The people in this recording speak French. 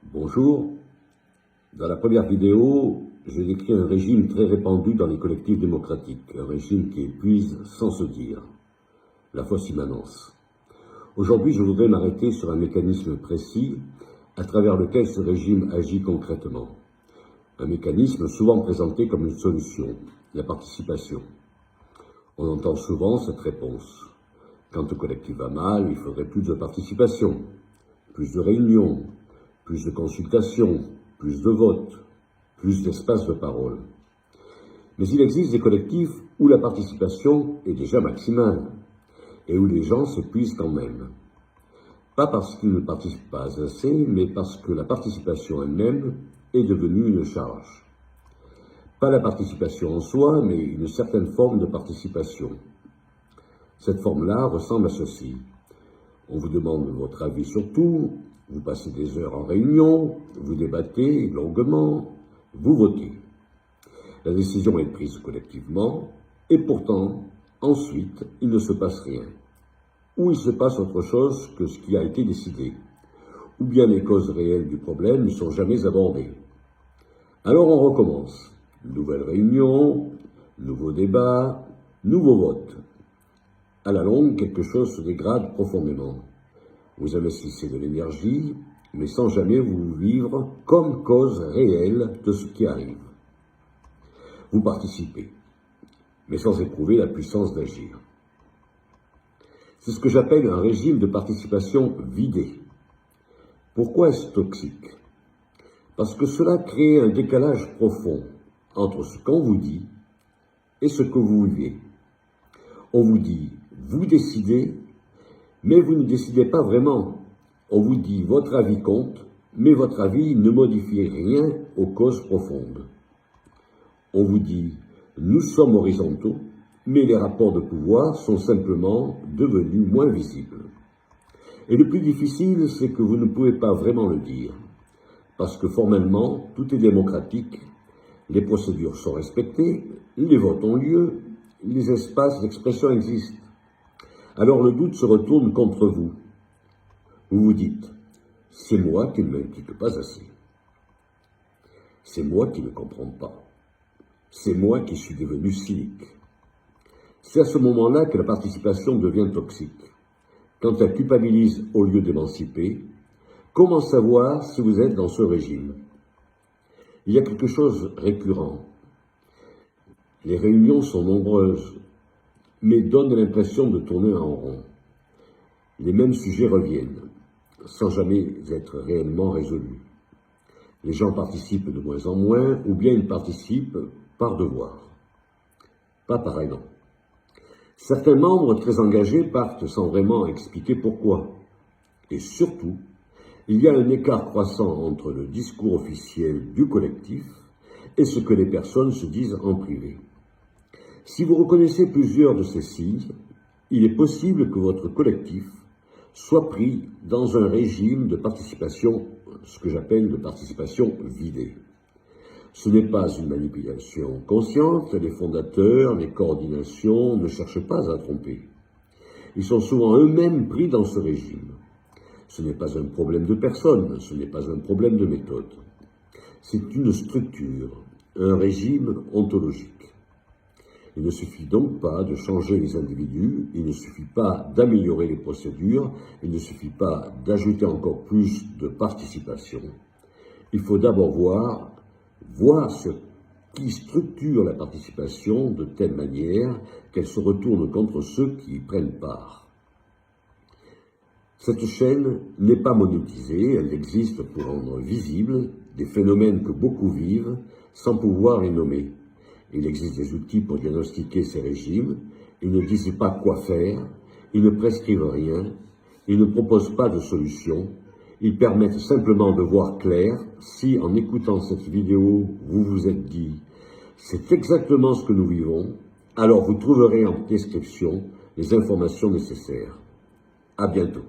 Bonjour. Dans la première vidéo, j'ai décrit un régime très répandu dans les collectifs démocratiques, un régime qui épuise sans se dire, la fausse immanence. Aujourd'hui, je voudrais m'arrêter sur un mécanisme précis à travers lequel ce régime agit concrètement. Un mécanisme souvent présenté comme une solution, la participation. On entend souvent cette réponse. Quand le collectif va mal, il faudrait plus de participation, plus de réunions, plus de consultations, plus de votes, plus d'espace de parole. Mais il existe des collectifs où la participation est déjà maximale et où les gens s'épuisent quand même. Pas parce qu'ils ne participent pas assez, mais parce que la participation elle-même est devenue une charge. Pas la participation en soi, mais une certaine forme de participation. Cette forme-là ressemble à ceci. On vous demande votre avis sur tout, vous passez des heures en réunion, vous débattez longuement, vous votez. La décision est prise collectivement, et pourtant, ensuite, il ne se passe rien. Ou il se passe autre chose que ce qui a été décidé, ou bien les causes réelles du problème ne sont jamais abordées. Alors on recommence. Nouvelle réunion, nouveau débat, nouveau vote. À la longue, quelque chose se dégrade profondément. Vous investissez de l'énergie, mais sans jamais vous vivre comme cause réelle de ce qui arrive. Vous participez, mais sans éprouver la puissance d'agir. C'est ce que j'appelle un régime de participation vidé. Pourquoi est-ce toxique? Parce que cela crée un décalage profond entre ce qu'on vous dit et ce que vous vivez. On vous dit, vous décidez, mais vous ne décidez pas vraiment. On vous dit, votre avis compte, mais votre avis ne modifie rien aux causes profondes. On vous dit, nous sommes horizontaux, mais les rapports de pouvoir sont simplement devenus moins visibles. Et le plus difficile, c'est que vous ne pouvez pas vraiment le dire, parce que formellement, tout est démocratique, les procédures sont respectées, les votes ont lieu, les espaces d'expression existent. Alors le doute se retourne contre vous. Vous vous dites, c'est moi qui ne m'implique pas assez. C'est moi qui ne comprends pas. C'est moi qui suis devenu cynique. C'est à ce moment-là que la participation devient toxique. Quand elle culpabilise au lieu d'émanciper, comment savoir si vous êtes dans ce régime? Il y a quelque chose de récurrent. Les réunions sont nombreuses, mais donnent l'impression de tourner en rond. Les mêmes sujets reviennent, sans jamais être réellement résolus. Les gens participent de moins en moins, ou bien ils participent par devoir, pas par élan. Certains membres très engagés partent sans vraiment expliquer pourquoi. Et surtout, il y a un écart croissant entre le discours officiel du collectif et ce que les personnes se disent en privé. Si vous reconnaissez plusieurs de ces signes, il est possible que votre collectif soit pris dans un régime de participation, ce que j'appelle de participation vidée. Ce n'est pas une manipulation consciente, les fondateurs, les coordinations ne cherchent pas à tromper. Ils sont souvent eux-mêmes pris dans ce régime. Ce n'est pas un problème de personne, ce n'est pas un problème de méthode. C'est une structure, un régime ontologique. Il ne suffit donc pas de changer les individus, il ne suffit pas d'améliorer les procédures, il ne suffit pas d'ajouter encore plus de participation. Il faut d'abord voir ce qui structure la participation de telle manière qu'elle se retourne contre ceux qui y prennent part. Cette chaîne n'est pas monétisée, elle existe pour rendre visibles des phénomènes que beaucoup vivent sans pouvoir les nommer. Il existe des outils pour diagnostiquer ces régimes, ils ne disent pas quoi faire, ils ne prescrivent rien, ils ne proposent pas de solution, ils permettent simplement de voir clair si, en écoutant cette vidéo, vous vous êtes dit « c'est exactement ce que nous vivons », alors vous trouverez en description les informations nécessaires. À bientôt.